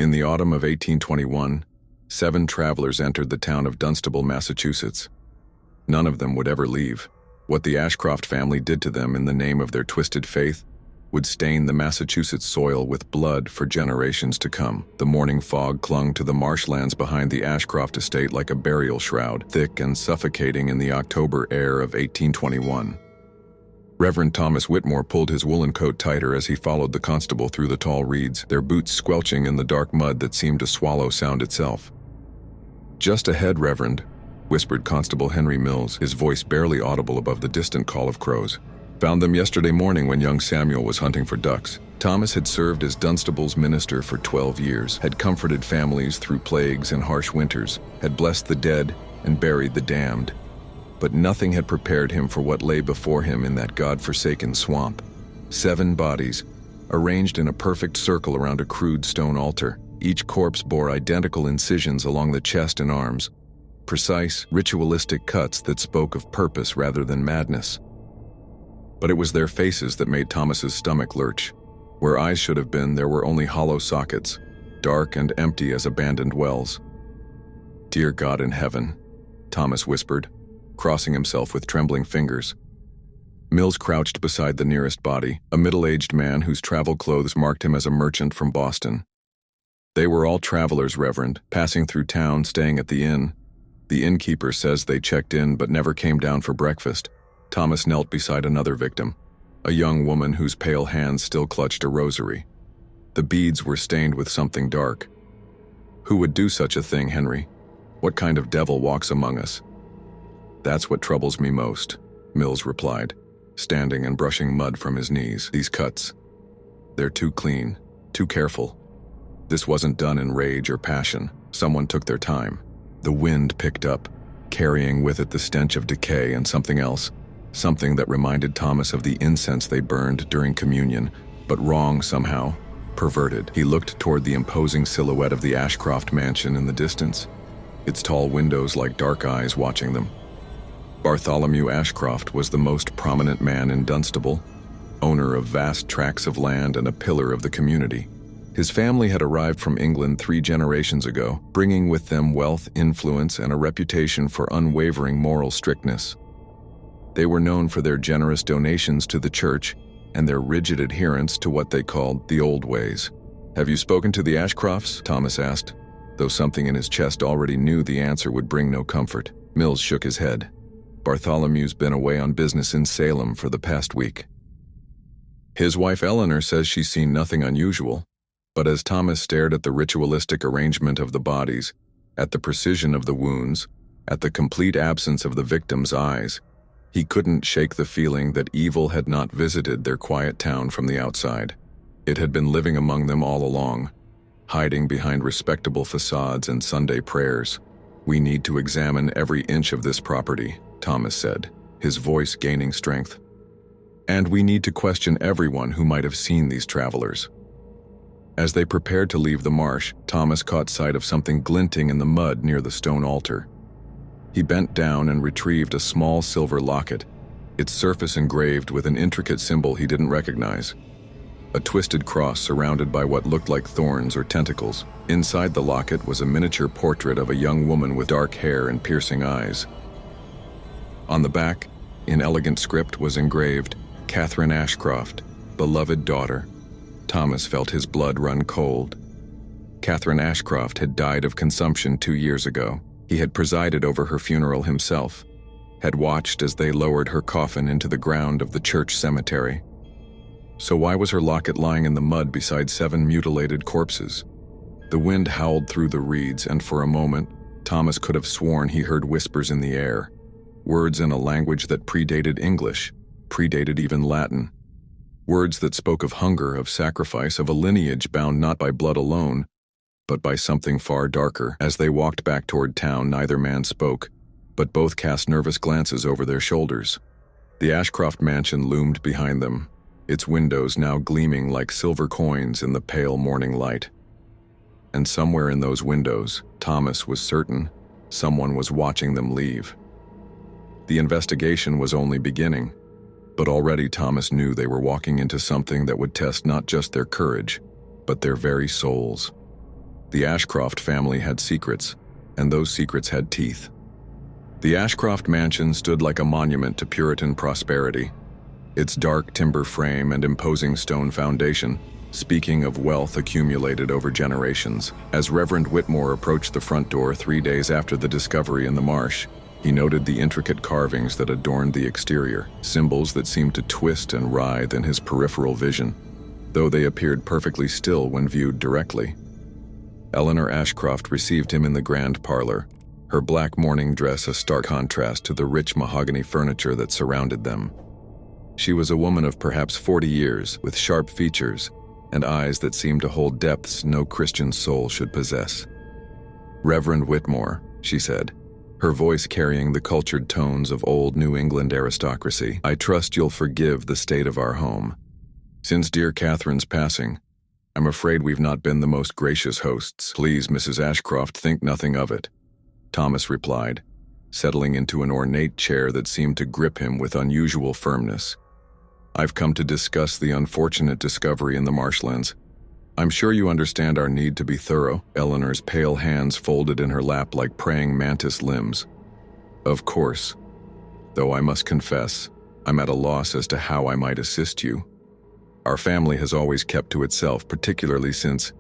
In the autumn of 1821, 7 travelers entered the town of Dunstable, Massachusetts. None of them would ever leave. What the Ashcroft family did to them in the name of their twisted faith would stain the Massachusetts soil with blood for generations to come. The morning fog clung to the marshlands behind the Ashcroft estate like a burial shroud, thick and suffocating in the October air of 1821. Reverend Thomas Whitmore pulled his woolen coat tighter as he followed the constable through the tall reeds, their boots squelching in the dark mud that seemed to swallow sound itself. "Just ahead, Reverend," whispered Constable Henry Mills, his voice barely audible above the distant call of crows. "Found them yesterday morning when young Samuel was hunting for ducks." Thomas had served as Dunstable's minister for 12 years, had comforted families through plagues and harsh winters, had blessed the dead and buried the damned. But nothing had prepared him for what lay before him in that God-forsaken swamp. 7 bodies, arranged in a perfect circle around a crude stone altar. Each corpse bore identical incisions along the chest and arms, precise, ritualistic cuts that spoke of purpose rather than madness. But it was their faces that made Thomas's stomach lurch. Where eyes should have been, there were only hollow sockets, dark and empty as abandoned wells. "Dear God in heaven," Thomas whispered, crossing himself with trembling fingers. Mills crouched beside the nearest body, a middle-aged man whose travel clothes marked him as a merchant from Boston. "They were all travelers, Reverend, passing through town, staying at the inn. The innkeeper says they checked in but never came down for breakfast." Thomas knelt beside another victim, a young woman whose pale hands still clutched a rosary. The beads were stained with something dark. "Who would do such a thing, Henry? What kind of devil walks among us?" "That's what troubles me most," Mills replied, standing and brushing mud from his knees. "These cuts. They're too clean, too careful. This wasn't done in rage or passion. Someone took their time." The wind picked up, carrying with it the stench of decay and something else, something that reminded Thomas of the incense they burned during communion, but wrong somehow, perverted. He looked toward the imposing silhouette of the Ashcroft mansion in the distance, its tall windows like dark eyes watching them. Bartholomew Ashcroft was the most prominent man in Dunstable, owner of vast tracts of land and a pillar of the community. His family had arrived from England 3 generations ago, bringing with them wealth, influence, and a reputation for unwavering moral strictness. They were known for their generous donations to the church and their rigid adherence to what they called the old ways. "Have you spoken to the Ashcrofts?" Thomas asked, though something in his chest already knew the answer would bring no comfort. Mills shook his head. "Bartholomew's been away on business in Salem for the past week. His wife Eleanor says she's seen nothing unusual." But as Thomas stared at the ritualistic arrangement of the bodies, at the precision of the wounds, at the complete absence of the victim's eyes, he couldn't shake the feeling that evil had not visited their quiet town from the outside. It had been living among them all along, hiding behind respectable facades and Sunday prayers. "We need to examine every inch of this property," Thomas said, his voice gaining strength. "And we need to question everyone who might have seen these travelers." As they prepared to leave the marsh, Thomas caught sight of something glinting in the mud near the stone altar. He bent down and retrieved a small silver locket, its surface engraved with an intricate symbol he didn't recognize. A twisted cross surrounded by what looked like thorns or tentacles. Inside the locket was a miniature portrait of a young woman with dark hair and piercing eyes. On the back, in elegant script, was engraved, "Catherine Ashcroft, beloved daughter." Thomas felt his blood run cold. Catherine Ashcroft had died of consumption 2 years ago. He had presided over her funeral himself, had watched as they lowered her coffin into the ground of the church cemetery. So why was her locket lying in the mud beside 7 mutilated corpses? The wind howled through the reeds, and for a moment, Thomas could have sworn he heard whispers in the air, words in a language that predated English, predated even Latin. Words that spoke of hunger, of sacrifice, of a lineage bound not by blood alone, but by something far darker. As they walked back toward town, neither man spoke, but both cast nervous glances over their shoulders. The Ashcroft mansion loomed behind them, its windows now gleaming like silver coins in the pale morning light. And somewhere in those windows, Thomas was certain, someone was watching them leave. The investigation was only beginning, but already Thomas knew they were walking into something that would test not just their courage, but their very souls. The Ashcroft family had secrets, and those secrets had teeth. The Ashcroft mansion stood like a monument to Puritan prosperity, its dark timber frame and imposing stone foundation speaking of wealth accumulated over generations. As Reverend Whitmore approached the front door 3 days after the discovery in the marsh, he noted the intricate carvings that adorned the exterior, symbols that seemed to twist and writhe in his peripheral vision, though they appeared perfectly still when viewed directly. Eleanor Ashcroft received him in the grand parlor, her black mourning dress a stark contrast to the rich mahogany furniture that surrounded them. She was a woman of perhaps 40 years, with sharp features and eyes that seemed to hold depths no Christian soul should possess. "Reverend Whitmore," she said, her voice carrying the cultured tones of old New England aristocracy, "I trust you'll forgive the state of our home. Since dear Catherine's passing, I'm afraid we've not been the most gracious hosts." "Please, Mrs. Ashcroft, think nothing of it," Thomas replied, settling into an ornate chair that seemed to grip him with unusual firmness. "I've come to discuss the unfortunate discovery in the marshlands. I'm sure you understand our need to be thorough." Eleanor's pale hands folded in her lap like praying mantis limbs. "Of course, though I must confess, I'm at a loss as to how I might assist you. Our family has always kept to itself, particularly since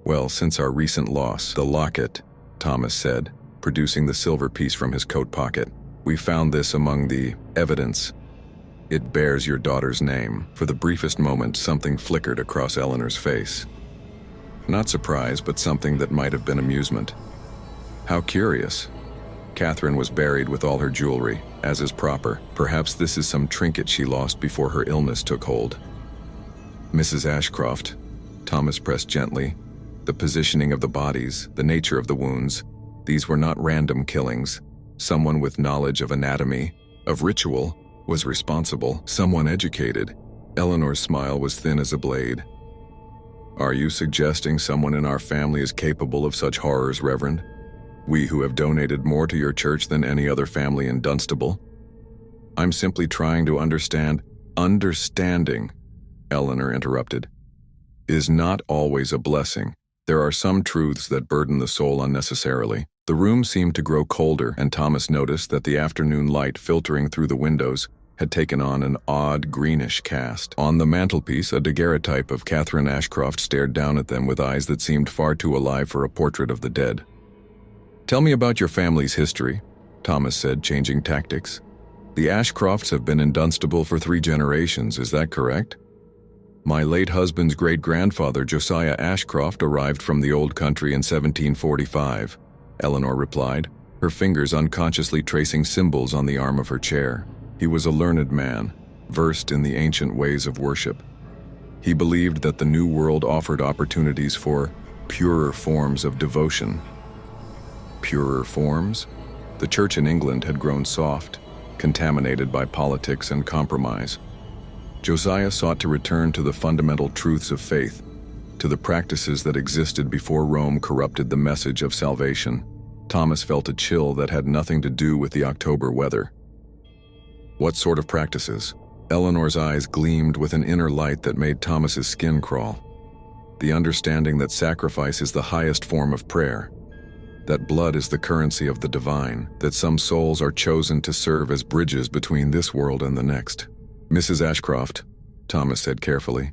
our recent loss." "The locket," Thomas said, producing the silver piece from his coat pocket. "We found this among the evidence. It bears your daughter's name." For the briefest moment, something flickered across Eleanor's face. Not surprise, but something that might have been amusement. How curious. Catherine was buried with all her jewelry, as is proper. Perhaps this is some trinket she lost before her illness took hold. "Mrs. Ashcroft," Thomas pressed gently, "the positioning of the bodies, the nature of the wounds, these were not random killings. Someone with knowledge of anatomy, of ritual, was responsible. Someone educated." Eleanor's smile was thin as a blade. "Are you suggesting someone in our family is capable of such horrors, Reverend? We who have donated more to your church than any other family in Dunstable? I'm simply trying to understand." "Understanding," Eleanor interrupted, "is not always a blessing. There are some truths that burden the soul unnecessarily." The room seemed to grow colder, and Thomas noticed that the afternoon light filtering through the windows had taken on an odd greenish cast. On the mantelpiece, a daguerreotype of Catherine Ashcroft stared down at them with eyes that seemed far too alive for a portrait of the dead. "Tell me about your family's history," Thomas said, changing tactics. "The Ashcrofts have been in Dunstable for 3 generations, is that correct?" "My late husband's great-grandfather, Josiah Ashcroft, arrived from the old country in 1745, Eleanor replied, her fingers unconsciously tracing symbols on the arm of her chair. "He was a learned man, versed in the ancient ways of worship. He believed that the New World offered opportunities for purer forms of devotion." Purer forms? The church in England had grown soft, contaminated by politics and compromise. Josiah sought to return to the fundamental truths of faith, to the practices that existed before Rome corrupted the message of salvation. Thomas felt a chill that had nothing to do with the October weather. "What sort of practices?" Eleanor's eyes gleamed with an inner light that made Thomas's skin crawl. "The understanding that sacrifice is the highest form of prayer, that blood is the currency of the divine, that some souls are chosen to serve as bridges between this world and the next." "Mrs. Ashcroft," Thomas said carefully,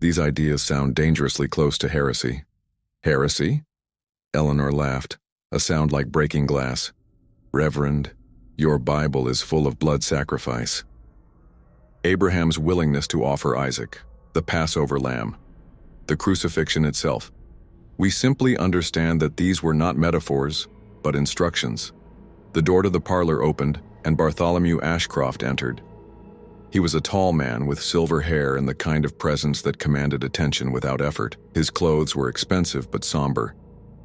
"these ideas sound dangerously close to heresy." "Heresy?" Eleanor laughed, a sound like breaking glass. "Reverend, your Bible is full of blood sacrifice. Abraham's willingness to offer Isaac, the Passover lamb, the crucifixion itself. We simply understand that these were not metaphors, but instructions." The door to the parlor opened, and Bartholomew Ashcroft entered. He was a tall man with silver hair and the kind of presence that commanded attention without effort. His clothes were expensive but somber,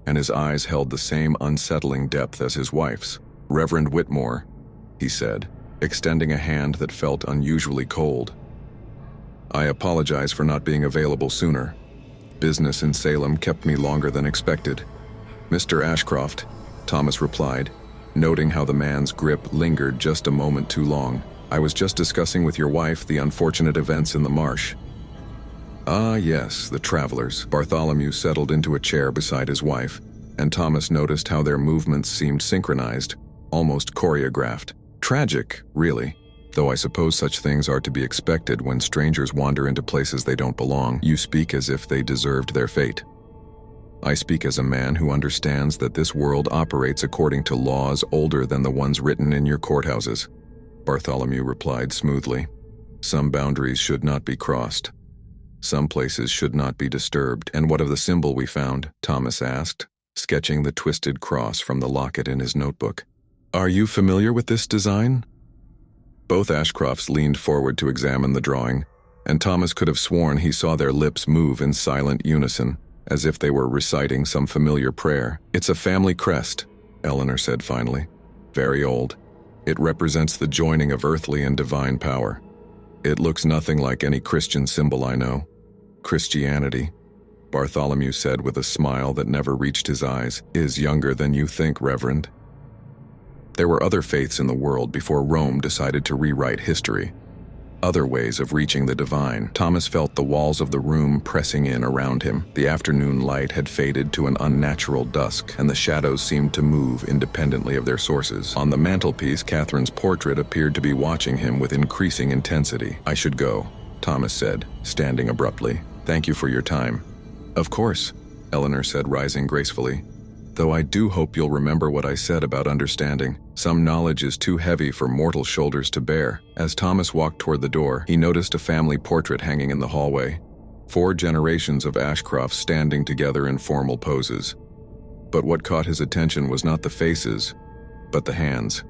and his eyes held the same unsettling depth as his wife's. "Reverend Whitmore," he said, extending a hand that felt unusually cold. "I apologize for not being available sooner. Business in Salem kept me longer than expected." "Mr. Ashcroft," Thomas replied, noting how the man's grip lingered just a moment too long, "I was just discussing with your wife the unfortunate events in the marsh." "Ah, yes, the travelers." Bartholomew settled into a chair beside his wife, and Thomas noticed how their movements seemed synchronized, almost choreographed. Tragic, really, though I suppose such things are to be expected when strangers wander into places they don't belong. You speak as if they deserved their fate. I speak as a man who understands that this world operates according to laws older than the ones written in your courthouses, Bartholomew replied smoothly. Some boundaries should not be crossed. Some places should not be disturbed. And what of the symbol we found? Thomas asked, sketching the twisted cross from the locket in his notebook. Are you familiar with this design? Both Ashcrofts leaned forward to examine the drawing, and Thomas could have sworn he saw their lips move in silent unison, as if they were reciting some familiar prayer. It's a family crest, Eleanor said finally. Very old. It represents the joining of earthly and divine power. It looks nothing like any Christian symbol I know. Christianity, Bartholomew said with a smile that never reached his eyes, is younger than you think, Reverend. There were other faiths in the world before Rome decided to rewrite history. Other ways of reaching the divine. Thomas felt the walls of the room pressing in around him. The afternoon light had faded to an unnatural dusk, and the shadows seemed to move independently of their sources. On the mantelpiece, Catherine's portrait appeared to be watching him with increasing intensity. I should go, Thomas said, standing abruptly. Thank you for your time. Of course, Eleanor said, rising gracefully. Though I do hope you'll remember what I said about understanding. Some knowledge is too heavy for mortal shoulders to bear. As Thomas walked toward the door, he noticed a family portrait hanging in the hallway. 4 generations of Ashcrofts standing together in formal poses. But what caught his attention was not the faces, but the hands.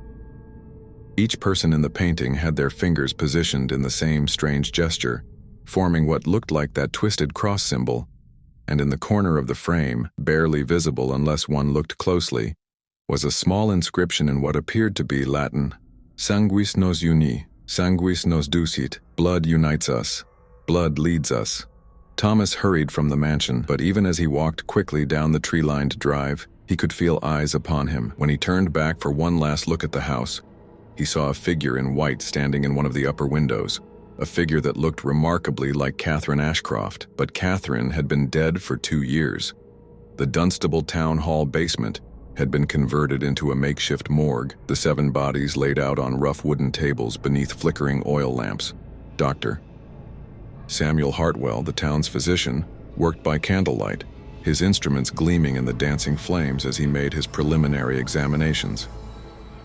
Each person in the painting had their fingers positioned in the same strange gesture, forming what looked like that twisted cross symbol. And in the corner of the frame, barely visible unless one looked closely, was a small inscription in what appeared to be Latin. Sanguis nos uni, sanguis nos ducit, blood unites us, blood leads us. Thomas hurried from the mansion, but even as he walked quickly down the tree-lined drive, he could feel eyes upon him. When he turned back for one last look at the house, he saw a figure in white standing in one of the upper windows. A figure that looked remarkably like Catherine Ashcroft, but Catherine had been dead for 2 years. The Dunstable Town Hall basement had been converted into a makeshift morgue, the 7 bodies laid out on rough wooden tables beneath flickering oil lamps. Dr. Samuel Hartwell, the town's physician, worked by candlelight, his instruments gleaming in the dancing flames as he made his preliminary examinations.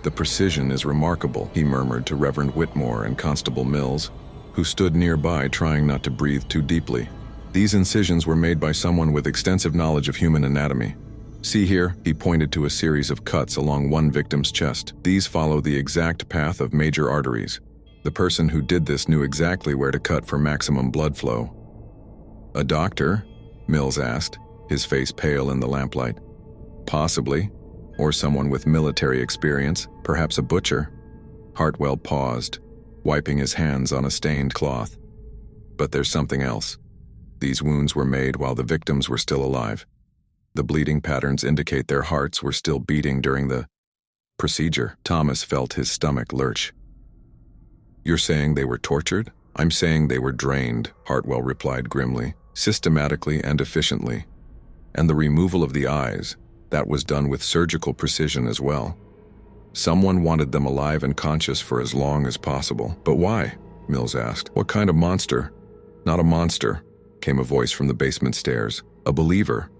The precision is remarkable, he murmured to Reverend Whitmore and Constable Mills, who stood nearby trying not to breathe too deeply. These incisions were made by someone with extensive knowledge of human anatomy. See here, he pointed to a series of cuts along one victim's chest. These follow the exact path of major arteries. The person who did this knew exactly where to cut for maximum blood flow. A doctor? Mills asked, his face pale in the lamplight. Possibly, or someone with military experience, perhaps a butcher. Hartwell paused, wiping his hands on a stained cloth. But there's something else. These wounds were made while the victims were still alive. The bleeding patterns indicate their hearts were still beating during the procedure. Thomas felt his stomach lurch. You're saying they were tortured? I'm saying they were drained, Hartwell replied grimly, systematically and efficiently. And the removal of the eyes, that was done with surgical precision as well. Someone wanted them alive and conscious for as long as possible. But why? Mills asked. What kind of monster? Not a monster, came a voice from the basement stairs. A believer.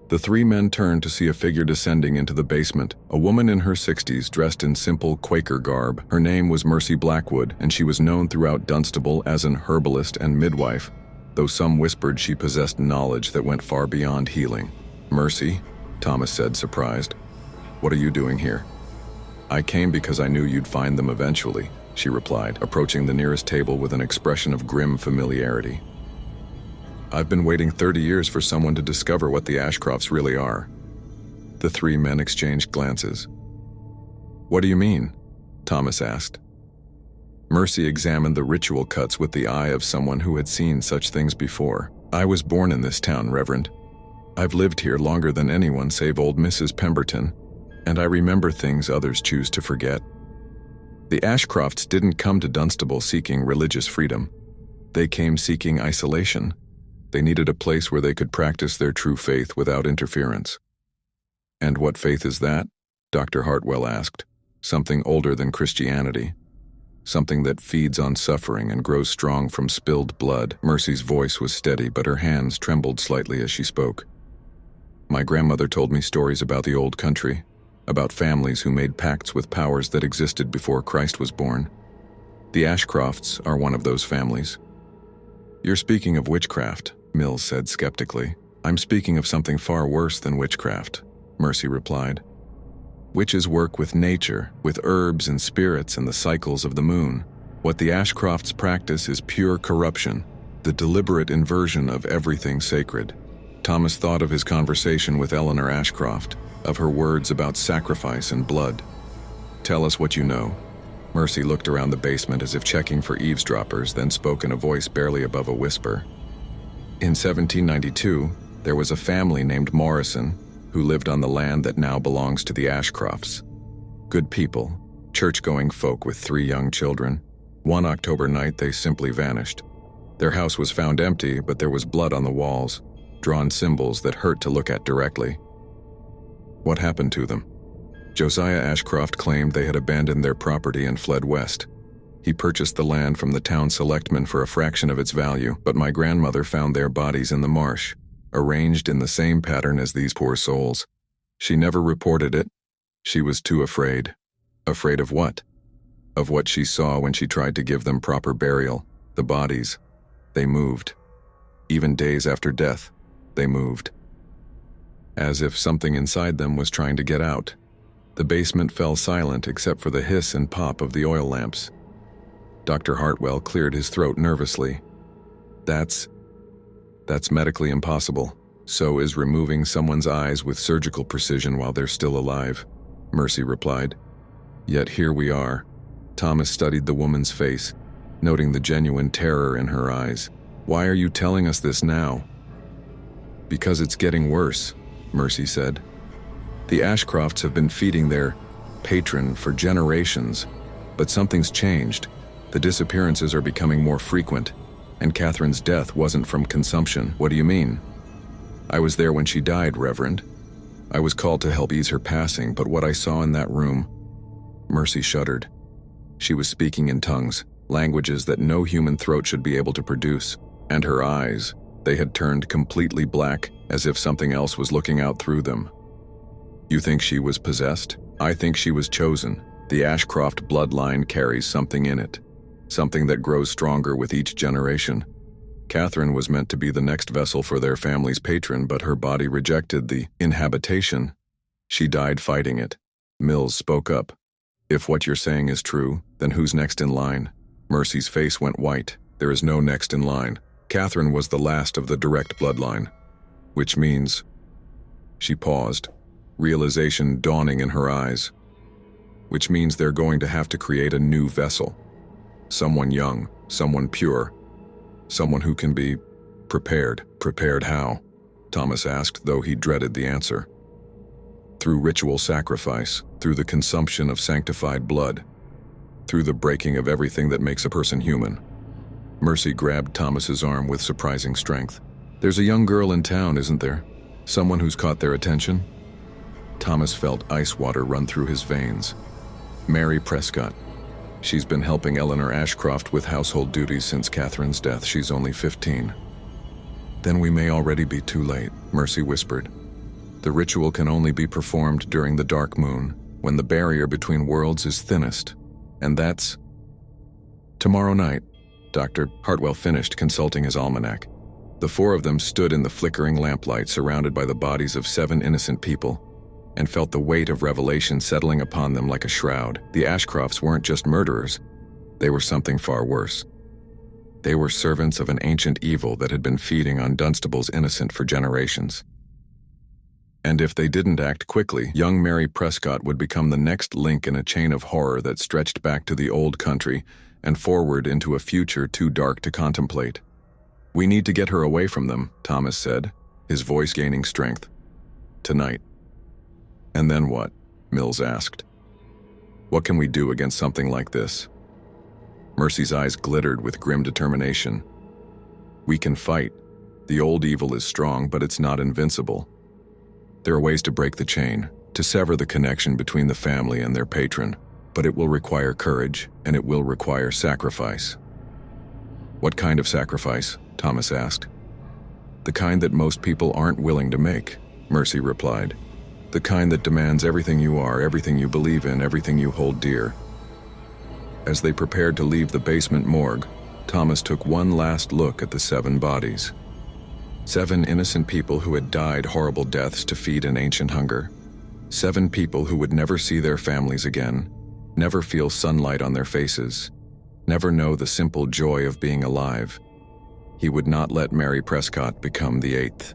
The 3 men turned to see a figure descending into the basement, a woman in her 60s dressed in simple Quaker garb. Her name was Mercy Blackwood, and she was known throughout Dunstable as an herbalist and midwife, though some whispered she possessed knowledge that went far beyond healing. Mercy, Thomas said, surprised. What are you doing here? I came because I knew you'd find them eventually, she replied, approaching the nearest table with an expression of grim familiarity. I've been waiting 30 years for someone to discover what the Ashcrofts really are. The 3 men exchanged glances. What do you mean? Thomas asked. Mercy examined the ritual cuts with the eye of someone who had seen such things before. I was born in this town, Reverend. I've lived here longer than anyone save old Mrs. Pemberton, and I remember things others choose to forget. The Ashcrofts didn't come to Dunstable seeking religious freedom. They came seeking isolation. They needed a place where they could practice their true faith without interference. And what faith is that? Dr. Hartwell asked. Something older than Christianity. Something that feeds on suffering and grows strong from spilled blood. Mercy's voice was steady, but her hands trembled slightly as she spoke. My grandmother told me stories about the old country, about families who made pacts with powers that existed before Christ was born. The Ashcrofts are one of those families. You're speaking of witchcraft, Mills said skeptically. I'm speaking of something far worse than witchcraft, Mercy replied. Witches work with nature, with herbs and spirits and the cycles of the moon. What the Ashcrofts practice is pure corruption, the deliberate inversion of everything sacred. Thomas thought of his conversation with Eleanor Ashcroft, of her words about sacrifice and blood. Tell us what you know. Mercy looked around the basement as if checking for eavesdroppers, then spoke in a voice barely above a whisper. In 1792, there was a family named Morrison who lived on the land that now belongs to the Ashcrofts. Good people, church-going folk with 3 young children. One October night, they simply vanished. Their house was found empty, but there was blood on the walls, drawn symbols that hurt to look at directly. What happened to them? Josiah Ashcroft claimed they had abandoned their property and fled west. He purchased the land from the town selectmen for a fraction of its value, but my grandmother found their bodies in the marsh, arranged in the same pattern as these poor souls. She never reported it. She was too afraid. Afraid of what? Of what she saw when she tried to give them proper burial. The bodies. They moved. Even days after death, they moved. As if something inside them was trying to get out. The basement fell silent except for the hiss and pop of the oil lamps. Dr. Hartwell cleared his throat nervously. That's medically impossible. So is removing someone's eyes with surgical precision while they're still alive, Mercy replied. Yet here we are. Thomas studied the woman's face, noting the genuine terror in her eyes. Why are you telling us this now? Because it's getting worse, Mercy said. The Ashcrofts have been feeding their patron for generations, but something's changed. The disappearances are becoming more frequent, and Catherine's death wasn't from consumption. What do you mean? I was there when she died, Reverend. I was called to help ease her passing, but what I saw in that room... Mercy shuddered. She was speaking in tongues, languages that no human throat should be able to produce, and her eyes, they had turned completely black, as if something else was looking out through them. You think she was possessed? I think she was chosen. The Ashcroft bloodline carries something in it, something that grows stronger with each generation. Catherine was meant to be the next vessel for their family's patron, but her body rejected the inhabitation. She died fighting it. Mills spoke up. If what you're saying is true, then who's next in line? Mercy's face went white. There is no next in line. Catherine was the last of the direct bloodline. Which means... She paused, realization dawning in her eyes. Which means they're going to have to create a new vessel. Someone young, someone pure, someone who can be prepared. Prepared how? Thomas asked, though he dreaded the answer. Through ritual sacrifice, through the consumption of sanctified blood, through the breaking of everything that makes a person human. Mercy grabbed Thomas's arm with surprising strength. There's a young girl in town, isn't there? Someone who's caught their attention? Thomas felt ice water run through his veins. Mary Prescott. She's been helping Eleanor Ashcroft with household duties since Catherine's death. She's only 15. Then we may already be too late, Mercy whispered. The ritual can only be performed during the dark moon, when the barrier between worlds is thinnest. And that's... Tomorrow night, Dr. Hartwell finished consulting his almanac. The 4 of them stood in the flickering lamplight surrounded by the bodies of 7 innocent people, and felt the weight of revelation settling upon them like a shroud. The Ashcrofts weren't just murderers. They were something far worse. They were servants of an ancient evil that had been feeding on Dunstable's innocent for generations. And if they didn't act quickly, young Mary Prescott would become the next link in a chain of horror that stretched back to the old country and forward into a future too dark to contemplate. We need to get her away from them, Thomas said, his voice gaining strength. Tonight. And then what? Mills asked. What can we do against something like this? Mercy's eyes glittered with grim determination. We can fight. The old evil is strong, but it's not invincible. There are ways to break the chain, to sever the connection between the family and their patron, but it will require courage, and it will require sacrifice. What kind of sacrifice? Thomas asked. The kind that most people aren't willing to make, Mercy replied. The kind that demands everything you are, everything you believe in, everything you hold dear. As they prepared to leave the basement morgue, Thomas took one last look at the 7 bodies. 7 innocent people who had died horrible deaths to feed an ancient hunger. 7 people who would never see their families again, never feel sunlight on their faces, never know the simple joy of being alive. He would not let Mary Prescott become the 8th.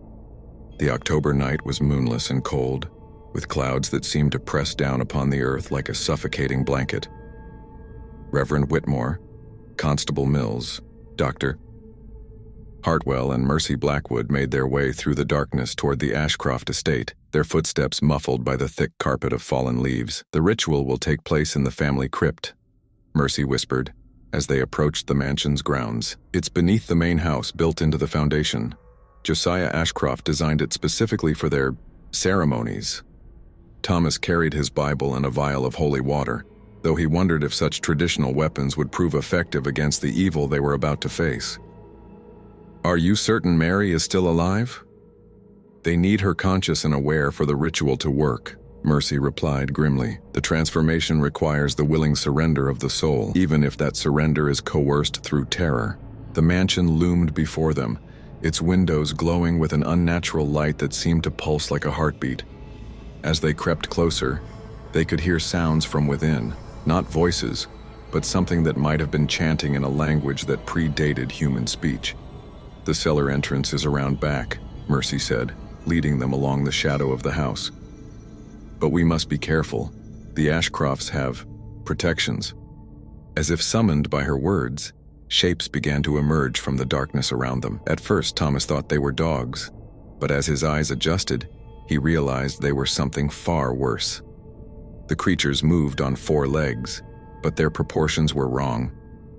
The October night was moonless and cold, with clouds that seemed to press down upon the earth like a suffocating blanket. Reverend Whitmore, Constable Mills, Dr. Hartwell and Mercy Blackwood made their way through the darkness toward the Ashcroft estate, their footsteps muffled by the thick carpet of fallen leaves. The ritual will take place in the family crypt, Mercy whispered, as they approached the mansion's grounds. It's beneath the main house built into the foundation. Josiah Ashcroft designed it specifically for their ceremonies. Thomas carried his Bible and a vial of holy water, though he wondered if such traditional weapons would prove effective against the evil they were about to face. Are you certain Mary is still alive? They need her conscious and aware for the ritual to work, Mercy replied grimly. The transformation requires the willing surrender of the soul, even if that surrender is coerced through terror. The mansion loomed before them, its windows glowing with an unnatural light that seemed to pulse like a heartbeat. As they crept closer, they could hear sounds from within, not voices, but something that might have been chanting in a language that predated human speech. The cellar entrance is around back, Mercy said, leading them along the shadow of the house. But we must be careful. The Ashcrofts have protections. As if summoned by her words, shapes began to emerge from the darkness around them. At first, Thomas thought they were dogs, but as his eyes adjusted, he realized they were something far worse. The creatures moved on 4 legs, but their proportions were wrong.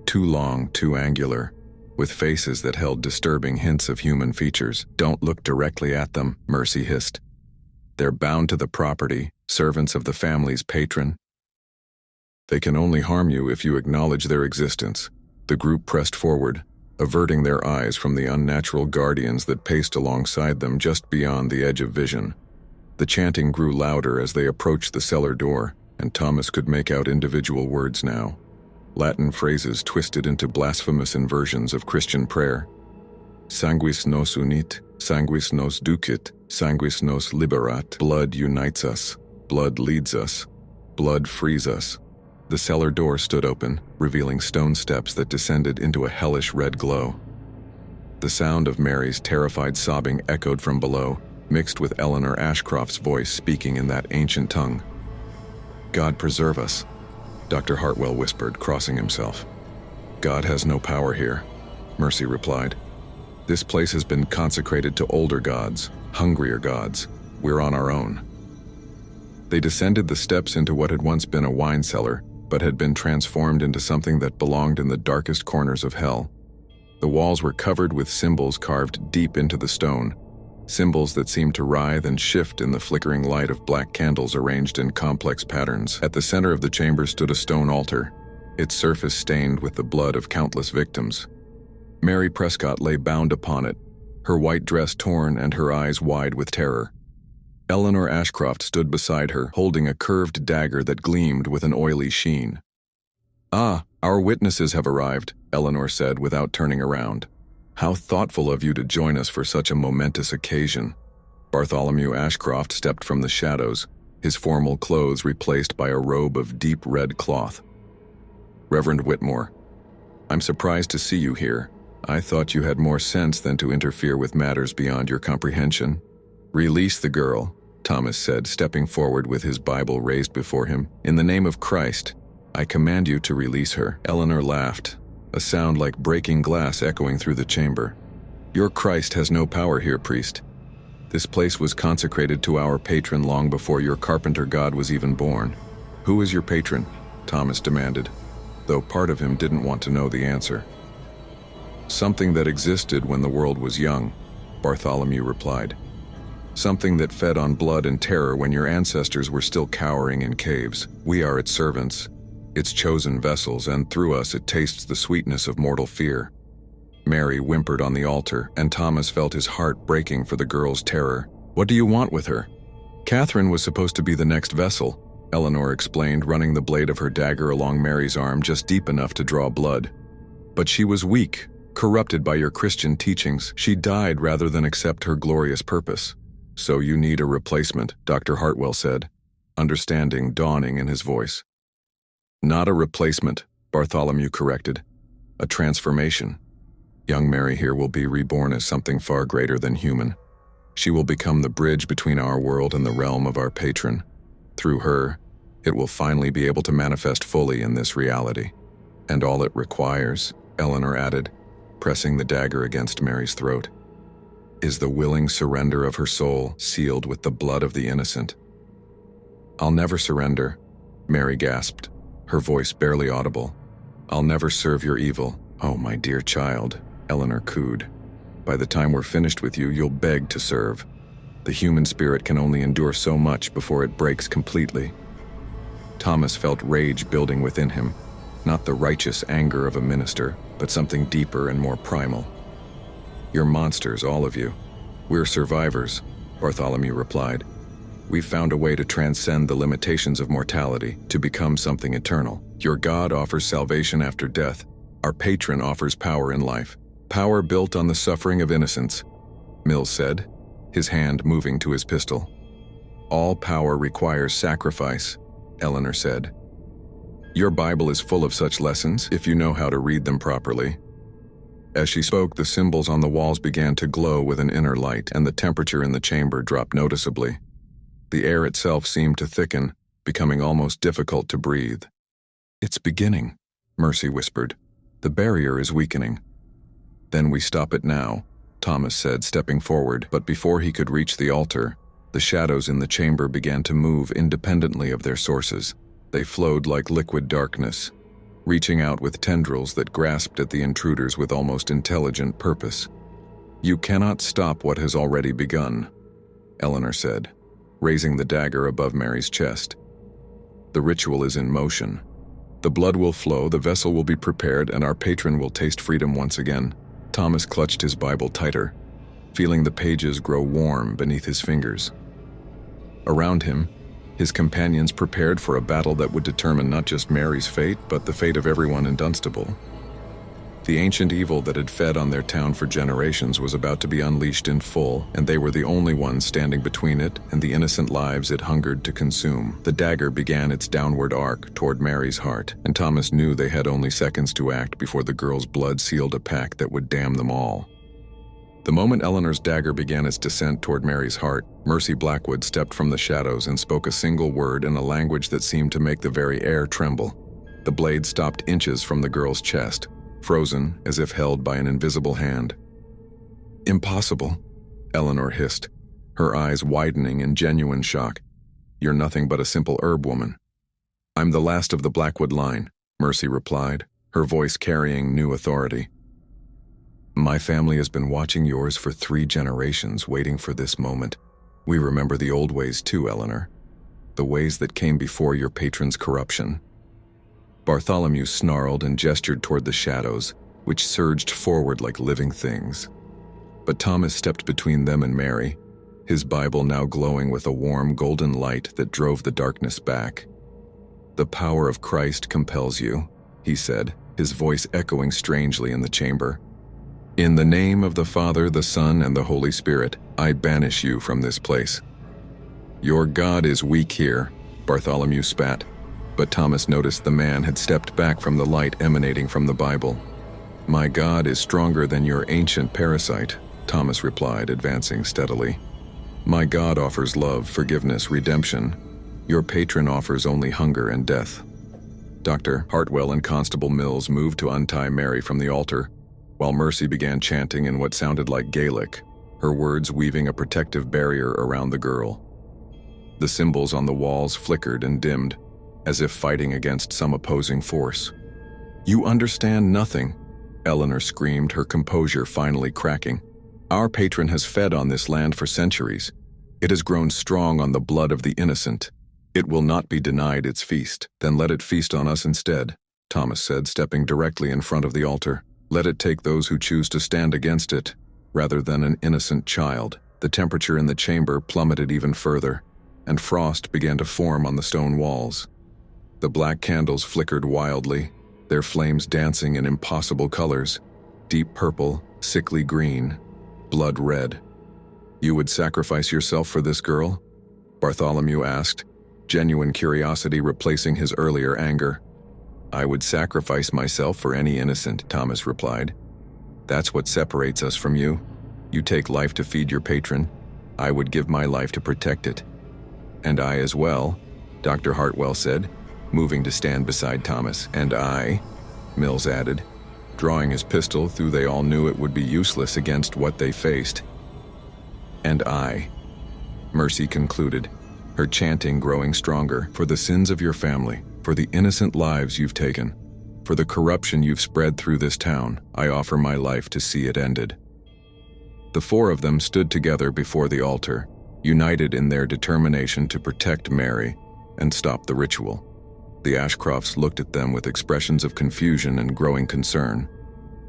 Too long, too angular, with faces that held disturbing hints of human features. Don't look directly at them, Mercy hissed. They're bound to the property, servants of the family's patron. They can only harm you if you acknowledge their existence. The group pressed forward, averting their eyes from the unnatural guardians that paced alongside them just beyond the edge of vision. The chanting grew louder as they approached the cellar door, and Thomas could make out individual words now. Latin phrases twisted into blasphemous inversions of Christian prayer. Sanguis nos unit, sanguis nos ducit, sanguis nos liberat. Blood unites us, blood leads us, blood frees us. The cellar door stood open, revealing stone steps that descended into a hellish red glow. The sound of Mary's terrified sobbing echoed from below, mixed with Eleanor Ashcroft's voice speaking in that ancient tongue. God preserve us, Dr. Hartwell whispered, crossing himself. God has no power here, Mercy replied. This place has been consecrated to older gods, hungrier gods. We're on our own. They descended the steps into what had once been a wine cellar, but had been transformed into something that belonged in the darkest corners of hell. The walls were covered with symbols carved deep into the stone, symbols that seemed to writhe and shift in the flickering light of black candles arranged in complex patterns. At the center of the chamber stood a stone altar, its surface stained with the blood of countless victims. Mary Prescott lay bound upon it, her white dress torn and her eyes wide with terror. Eleanor Ashcroft stood beside her, holding a curved dagger that gleamed with an oily sheen. "Ah, our witnesses have arrived," Eleanor said without turning around. "How thoughtful of you to join us for such a momentous occasion." Bartholomew Ashcroft stepped from the shadows, his formal clothes replaced by a robe of deep red cloth. "Reverend Whitmore, I'm surprised to see you here. I thought you had more sense than to interfere with matters beyond your comprehension." "Release the girl," Thomas said, stepping forward with his Bible raised before him. "In the name of Christ, I command you to release her." Eleanor laughed, a sound like breaking glass echoing through the chamber. "Your Christ has no power here, priest. This place was consecrated to our patron long before your carpenter god was even born." "Who is your patron?" Thomas demanded, though part of him didn't want to know the answer. "Something that existed when the world was young," Bartholomew replied. something that fed on blood and terror when your ancestors were still cowering in caves. We are its servants, its chosen vessels, and through us it tastes the sweetness of mortal fear." Mary whimpered on the altar, and Thomas felt his heart breaking for the girl's terror. "What do you want with her?" "Catherine was supposed to be the next vessel," Eleanor explained, running the blade of her dagger along Mary's arm just deep enough to draw blood. "But she was weak, corrupted by your Christian teachings. She died rather than accept her glorious purpose." "So you need a replacement," Dr. Hartwell said, understanding dawning in his voice. "Not a replacement," Bartholomew corrected. "A transformation. Young Mary here will be reborn as something far greater than human. She will become the bridge between our world and the realm of our patron. Through her, it will finally be able to manifest fully in this reality. And all it requires," Eleanor added, pressing the dagger against Mary's throat, "is the willing surrender of her soul, sealed with the blood of the innocent." "I'll never surrender," Mary gasped, her voice barely audible. "I'll never serve your evil." "Oh, my dear child," Eleanor cooed. "By the time we're finished with you, you'll beg to serve. The human spirit can only endure so much before it breaks completely." Thomas felt rage building within him, not the righteous anger of a minister, but something deeper and more primal. "You're monsters, all of you. We're survivors," Bartholomew replied. "We've found a way to transcend the limitations of mortality, to become something eternal. Your God offers salvation after death. Our patron offers power in life. Power built on the suffering of innocence," Mills said, his hand moving to his pistol. "All power requires sacrifice," Eleanor said. "Your Bible is full of such lessons, if you know how to read them properly." As she spoke, the symbols on the walls began to glow with an inner light, and the temperature in the chamber dropped noticeably. The air itself seemed to thicken, becoming almost difficult to breathe. "It's beginning," Mercy whispered. "The barrier is weakening." "Then we stop it now," Thomas said, stepping forward, but before he could reach the altar, the shadows in the chamber began to move independently of their sources. They flowed like liquid darkness, reaching out with tendrils that grasped at the intruders with almost intelligent purpose. "You cannot stop what has already begun," Eleanor said, raising the dagger above Mary's chest. "The ritual is in motion. The blood will flow, the vessel will be prepared, and our patron will taste freedom once again." Thomas clutched his Bible tighter, feeling the pages grow warm beneath his fingers. Around him, his companions prepared for a battle that would determine not just Mary's fate, but the fate of everyone in Dunstable. The ancient evil that had fed on their town for generations was about to be unleashed in full, and they were the only ones standing between it and the innocent lives it hungered to consume. The dagger began its downward arc toward Mary's heart, and Thomas knew they had only seconds to act before the girl's blood sealed a pact that would damn them all. The moment Eleanor's dagger began its descent toward Mary's heart, Mercy Blackwood stepped from the shadows and spoke a single word in a language that seemed to make the very air tremble. The blade stopped inches from the girl's chest, frozen as if held by an invisible hand. "Impossible," Eleanor hissed, her eyes widening in genuine shock. "You're nothing but a simple herb woman." "I'm the last of the Blackwood line," Mercy replied, her voice carrying new authority. "My family has been watching yours for 3 generations, waiting for this moment. We remember the old ways too, Eleanor. The ways that came before your patron's corruption." Bartholomew snarled and gestured toward the shadows, which surged forward like living things. But Thomas stepped between them and Mary, his Bible now glowing with a warm golden light that drove the darkness back. "The power of Christ compels you," he said, his voice echoing strangely in the chamber. "In the name of the Father, the Son, and the Holy Spirit, I banish you from this place." "Your God is weak here," Bartholomew spat, but Thomas noticed the man had stepped back from the light emanating from the Bible. "My God is stronger than your ancient parasite," Thomas replied, advancing steadily. "My God offers love, forgiveness, redemption. Your patron offers only hunger and death." Dr. Hartwell and Constable Mills moved to untie Mary from the altar, while Mercy began chanting in what sounded like Gaelic, her words weaving a protective barrier around the girl. The symbols on the walls flickered and dimmed, as if fighting against some opposing force. "You understand nothing," Eleanor screamed, her composure finally cracking. "Our patron has fed on this land for centuries. It has grown strong on the blood of the innocent. It will not be denied its feast. Then let it feast on us instead, Thomas said, stepping directly in front of the altar. Let it take those who choose to stand against it, rather than an innocent child. The temperature in the chamber plummeted even further, and frost began to form on the stone walls. The black candles flickered wildly, their flames dancing in impossible colors: deep purple, sickly green, blood red. "You would sacrifice yourself for this girl?" Bartholomew asked, genuine curiosity replacing his earlier anger. "I would sacrifice myself for any innocent," Thomas replied. "That's what separates us from you. You take life to feed your patron. I would give my life to protect it." "And I as well," Dr. Hartwell said, moving to stand beside Thomas. "And I," Mills added, drawing his pistol, though they all knew it would be useless against what they faced. "And I," Mercy concluded, her chanting growing stronger, "for the sins of your family, for the innocent lives you've taken, for the corruption you've spread through this town, I offer my life to see it ended." The four of them stood together before the altar, united in their determination to protect Mary and stop the ritual. The Ashcrofts looked at them with expressions of confusion and growing concern.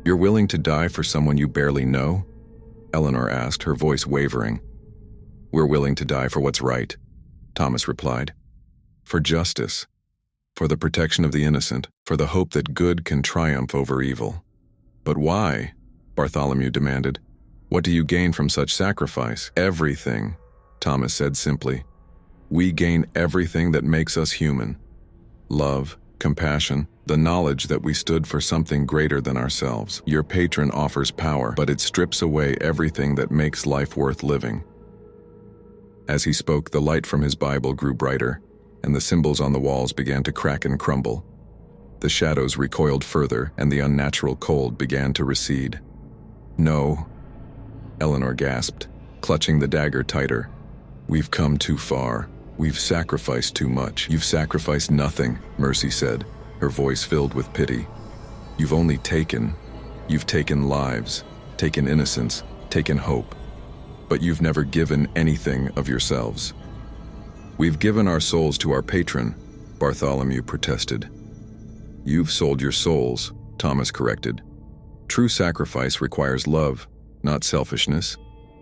"You're willing to die for someone you barely know?" Eleanor asked, her voice wavering. "We're willing to die for what's right," Thomas replied. "For justice, for the protection of the innocent, for the hope that good can triumph over evil." "But why?" Bartholomew demanded. "What do you gain from such sacrifice?" "Everything," Thomas said simply. "We gain everything that makes us human. Love, compassion, the knowledge that we stood for something greater than ourselves. Your patron offers power, but it strips away everything that makes life worth living." As he spoke, the light from his Bible grew brighter, and the symbols on the walls began to crack and crumble. The shadows recoiled further, and the unnatural cold began to recede. "No," Eleanor gasped, clutching the dagger tighter. "We've come too far. We've sacrificed too much." "You've sacrificed nothing," Mercy said, her voice filled with pity. You've taken lives, taken innocence, taken hope, but you've never given anything of yourselves." "We've given our souls to our patron," Bartholomew protested. "You've sold your souls," Thomas corrected. "True sacrifice requires love, not selfishness.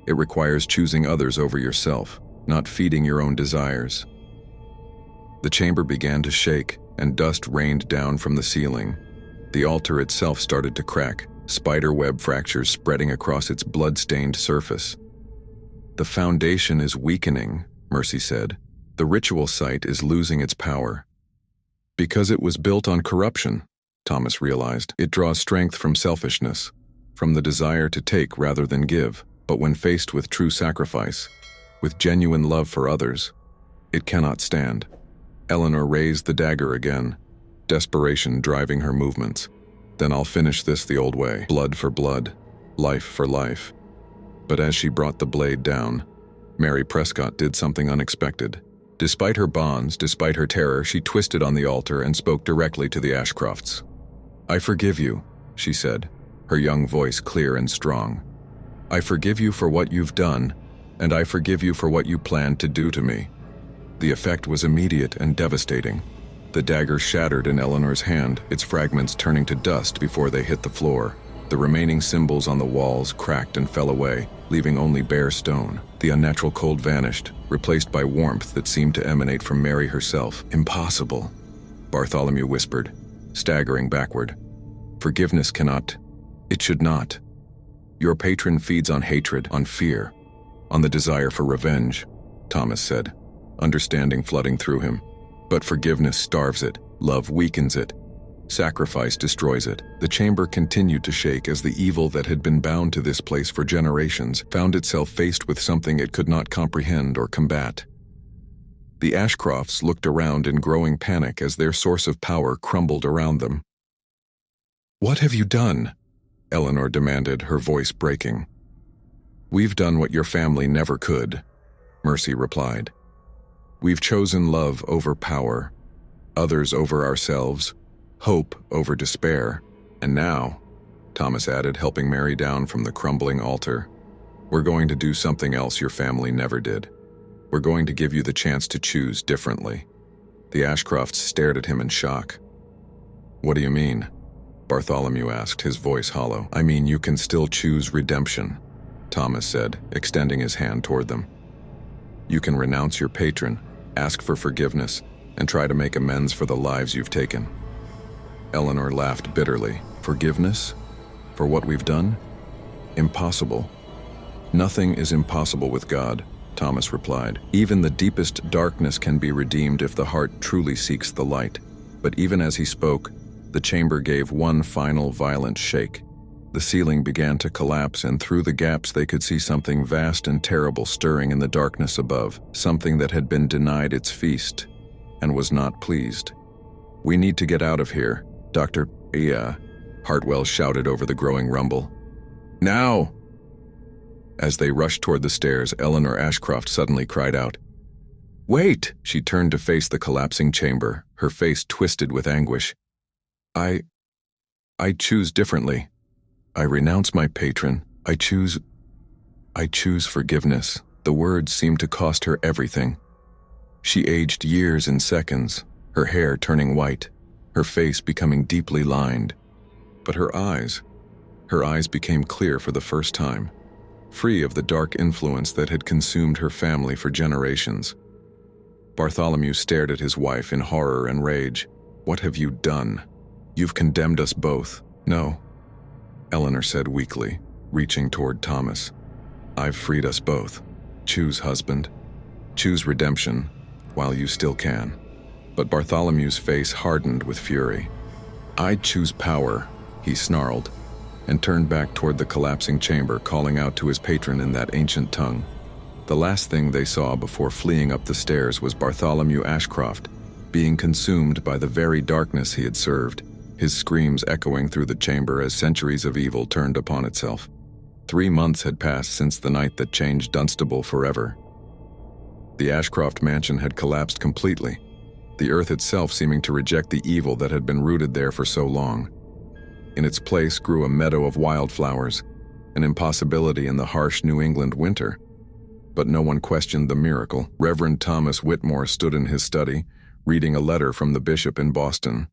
It requires choosing others over yourself, not feeding your own desires." The chamber began to shake, and dust rained down from the ceiling. The altar itself started to crack, spiderweb fractures spreading across its blood-stained surface. "The foundation is weakening," Mercy said. "The ritual site is losing its power." "Because it was built on corruption," Thomas realized. "It draws strength from selfishness, from the desire to take rather than give. But when faced with true sacrifice, with genuine love for others, it cannot stand." Eleanor raised the dagger again, desperation driving her movements. "Then I'll finish this the old way, blood for blood, life for life." But as she brought the blade down, Mary Prescott did something unexpected. Despite her bonds, despite her terror, she twisted on the altar and spoke directly to the Ashcrofts. "I forgive you," she said, her young voice clear and strong. "I forgive you for what you've done, and I forgive you for what you planned to do to me." The effect was immediate and devastating. The dagger shattered in Eleanor's hand, its fragments turning to dust before they hit the floor. The remaining symbols on the walls cracked and fell away, leaving only bare stone. The unnatural cold vanished, replaced by warmth that seemed to emanate from Mary herself. "Impossible," Bartholomew whispered, staggering backward. "Forgiveness cannot. It should not. Your patron feeds on hatred, on fear, on the desire for revenge," Thomas said, understanding flooding through him. "But forgiveness starves it, love weakens it, sacrifice destroys it." The chamber continued to shake as the evil that had been bound to this place for generations found itself faced with something it could not comprehend or combat. The Ashcrofts looked around in growing panic as their source of power crumbled around them. "What have you done?" Eleanor demanded, her voice breaking. "We've done what your family never could," Mercy replied. "We've chosen love over power, others over ourselves, hope over despair. And now," Thomas added, helping Mary down from the crumbling altar, "we're going to do something else your family never did." We're going to give you the chance to choose differently." The Ashcrofts stared at him in shock. "What do you mean?" Bartholomew asked, his voice hollow. "I mean, you can still choose redemption," Thomas said, extending his hand toward them. "You can renounce your patron, ask for forgiveness, and try to make amends for the lives you've taken." Eleanor laughed bitterly. "Forgiveness? For what we've done? Impossible." "Nothing is impossible with God," Thomas replied. "Even the deepest darkness can be redeemed if the heart truly seeks the light." But even as he spoke, the chamber gave one final violent shake. The ceiling began to collapse, and through the gaps they could see something vast and terrible stirring in the darkness above, something that had been denied its feast and was not pleased. "We need to get out of here, Dr. Hartwell shouted over the growing rumble. "Now!" As they rushed toward the stairs, Eleanor Ashcroft suddenly cried out, "Wait!" She turned to face the collapsing chamber, her face twisted with anguish. I choose differently. I renounce my patron. I choose forgiveness." The words seemed to cost her everything. She aged years in seconds, her hair turning white, her face becoming deeply lined. But her eyes became clear for the first time, free of the dark influence that had consumed her family for generations. Bartholomew stared at his wife in horror and rage. "What have you done? You've condemned us both." "No," Eleanor said weakly, reaching toward Thomas. "I've freed us both. Choose, husband. Choose redemption, while you still can." But Bartholomew's face hardened with fury. "I choose power," he snarled, and turned back toward the collapsing chamber, calling out to his patron in that ancient tongue. The last thing they saw before fleeing up the stairs was Bartholomew Ashcroft, being consumed by the very darkness he had served, his screams echoing through the chamber as centuries of evil turned upon itself. 3 months had passed since the night that changed Dunstable forever. The Ashcroft mansion had collapsed completely, the earth itself seeming to reject the evil that had been rooted there for so long. In its place grew a meadow of wildflowers, an impossibility in the harsh New England winter. But no one questioned the miracle. Reverend Thomas Whitmore stood in his study, reading a letter from the bishop in Boston.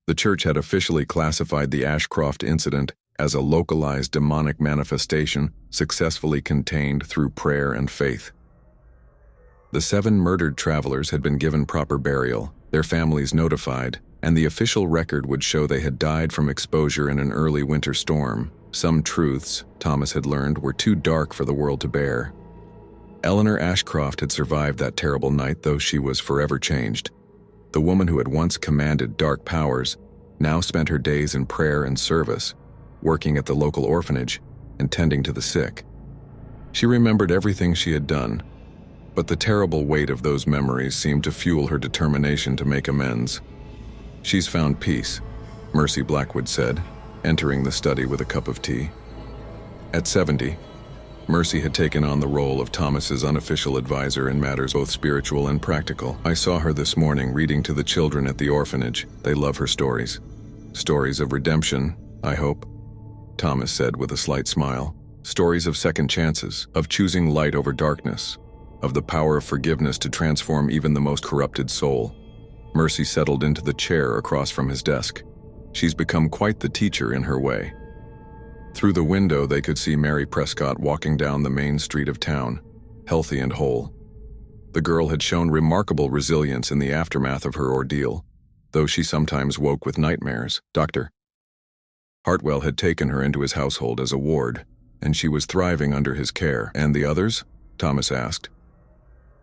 The church had officially classified the Ashcroft incident as a localized demonic manifestation successfully contained through prayer and faith. The 7 murdered travelers had been given proper burial, their families notified, and the official record would show they had died from exposure in an early winter storm. Some truths, Thomas had learned, were too dark for the world to bear. Eleanor Ashcroft had survived that terrible night, though she was forever changed. The woman who had once commanded dark powers now spent her days in prayer and service, working at the local orphanage and tending to the sick. She remembered everything she had done, but the terrible weight of those memories seemed to fuel her determination to make amends. "She's found peace," Mercy Blackwood said, entering the study with a cup of tea. At 70, Mercy had taken on the role of Thomas's unofficial advisor in matters both spiritual and practical. "I saw her this morning reading to the children at the orphanage. They love her stories. Stories of redemption, I hope," Thomas said with a slight smile. "Stories of second chances, of choosing light over darkness, of the power of forgiveness to transform even the most corrupted soul." Mercy settled into the chair across from his desk. "She's become quite the teacher in her way." Through the window they could see Mary Prescott walking down the main street of town, healthy and whole. The girl had shown remarkable resilience in the aftermath of her ordeal, though she sometimes woke with nightmares. Dr. Hartwell had taken her into his household as a ward, and she was thriving under his care. "And the others?" Thomas asked.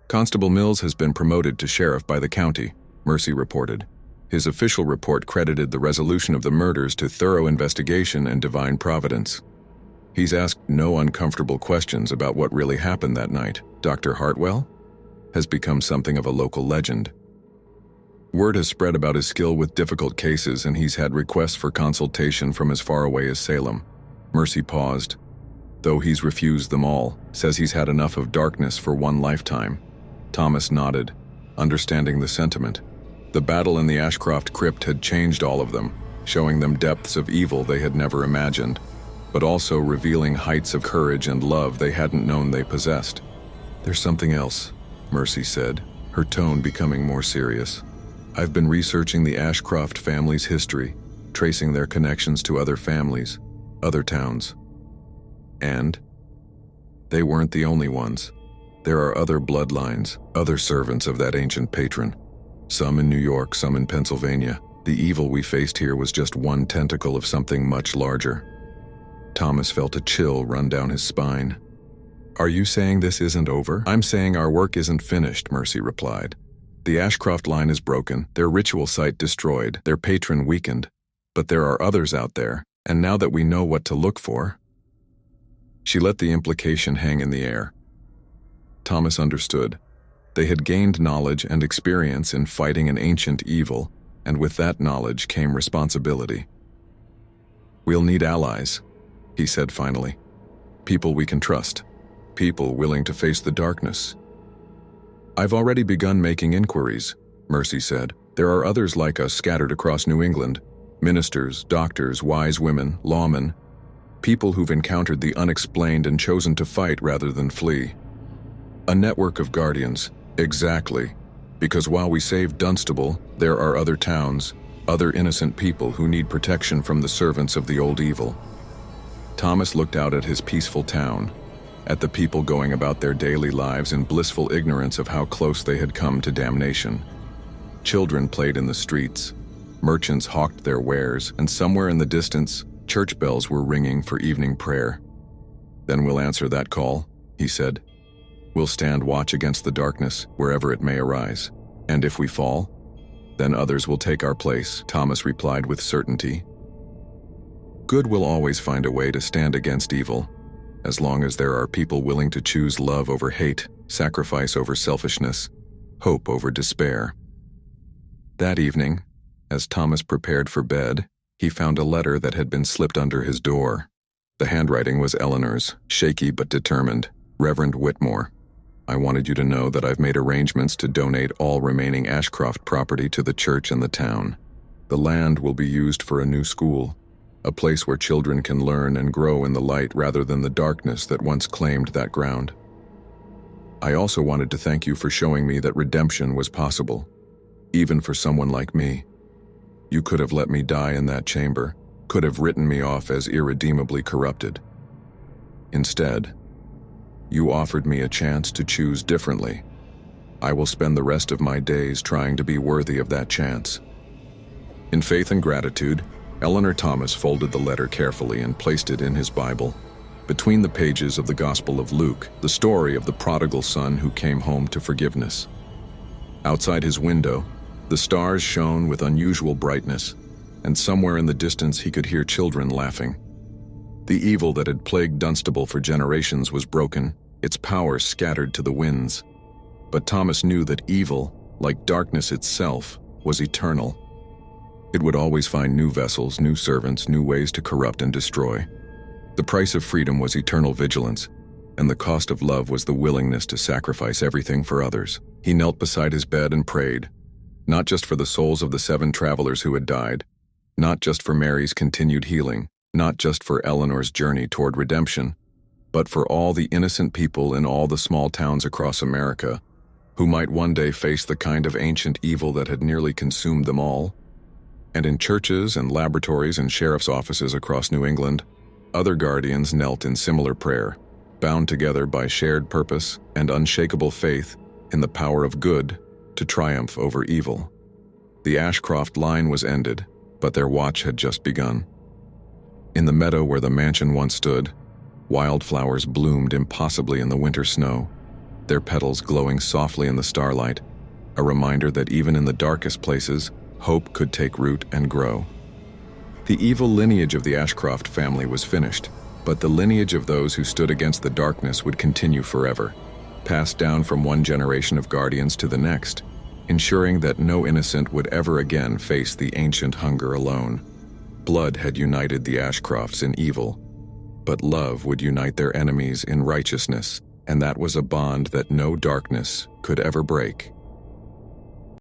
"Constable Mills has been promoted to sheriff by the county," Mercy reported. His official report credited the resolution of the murders to thorough investigation and divine providence. "He's asked no uncomfortable questions about what really happened that night. Dr. Hartwell has become something of a local legend. Word has spread about his skill with difficult cases, and he's had requests for consultation from as far away as Salem." Mercy paused. "Though he's refused them all, says he's had enough of darkness for one lifetime." Thomas nodded, understanding the sentiment. The battle in the Ashcroft crypt had changed all of them, showing them depths of evil they had never imagined, but also revealing heights of courage and love they hadn't known they possessed. "There's something else," Mercy said, her tone becoming more serious. "I've been researching the Ashcroft family's history, tracing their connections to other families, other towns. And they weren't the only ones. There are other bloodlines, other servants of that ancient patron. Some in New York, some in Pennsylvania. The evil we faced here was just one tentacle of something much larger." Thomas felt a chill run down his spine. "Are you saying this isn't over?" "I'm saying our work isn't finished," Mercy replied. "The Ashcroft line is broken, their ritual site destroyed, their patron weakened. But there are others out there, and now that we know what to look for..." She let the implication hang in the air. Thomas understood. They had gained knowledge and experience in fighting an ancient evil, and with that knowledge came responsibility. "We'll need allies," he said finally. "People we can trust. People willing to face the darkness." "I've already begun making inquiries," Mercy said. "There are others like us scattered across New England. Ministers, doctors, wise women, lawmen. People who've encountered the unexplained and chosen to fight rather than flee. A network of guardians, exactly. Because while we saved Dunstable, there are other towns, other innocent people who need protection from the servants of the old evil." Thomas looked out at his peaceful town, at the people going about their daily lives in blissful ignorance of how close they had come to damnation. Children played in the streets, merchants hawked their wares, and somewhere in the distance, church bells were ringing for evening prayer. "Then we'll answer that call," he said. "We'll stand watch against the darkness, wherever it may arise. And if we fall, then others will take our place," Thomas replied with certainty. "Good will always find a way to stand against evil, as long as there are people willing to choose love over hate, sacrifice over selfishness, hope over despair." That evening, as Thomas prepared for bed, he found a letter that had been slipped under his door. The handwriting was Eleanor's, shaky but determined. "Reverend Whitmore, I wanted you to know that I've made arrangements to donate all remaining Ashcroft property to the church and the town. The land will be used for a new school, a place where children can learn and grow in the light rather than the darkness that once claimed that ground. I also wanted to thank you for showing me that redemption was possible, even for someone like me. You could have let me die in that chamber, could have written me off as irredeemably corrupted. Instead, you offered me a chance to choose differently. I will spend the rest of my days trying to be worthy of that chance." In faith and gratitude, Eleanor Thomas folded the letter carefully and placed it in his Bible. Between the pages of the Gospel of Luke, the story of the prodigal son who came home to forgiveness. Outside his window, the stars shone with unusual brightness, and somewhere in the distance he could hear children laughing. The evil that had plagued Dunstable for generations was broken, its power scattered to the winds. But Thomas knew that evil, like darkness itself, was eternal. It would always find new vessels, new servants, new ways to corrupt and destroy. The price of freedom was eternal vigilance, and the cost of love was the willingness to sacrifice everything for others. He knelt beside his bed and prayed, not just for the souls of the 7 travelers who had died, not just for Mary's continued healing, not just for Eleanor's journey toward redemption, but for all the innocent people in all the small towns across America who might one day face the kind of ancient evil that had nearly consumed them all. And in churches and laboratories and sheriff's offices across New England, other guardians knelt in similar prayer, bound together by shared purpose and unshakable faith in the power of good to triumph over evil. The Ashcroft line was ended, but their watch had just begun. In the meadow where the mansion once stood, wildflowers bloomed impossibly in the winter snow, their petals glowing softly in the starlight, a reminder that even in the darkest places, hope could take root and grow. The evil lineage of the Ashcroft family was finished, but the lineage of those who stood against the darkness would continue forever, passed down from one generation of guardians to the next, ensuring that no innocent would ever again face the ancient hunger alone. Blood had united the Ashcrofts in evil, but love would unite their enemies in righteousness, and that was a bond that no darkness could ever break.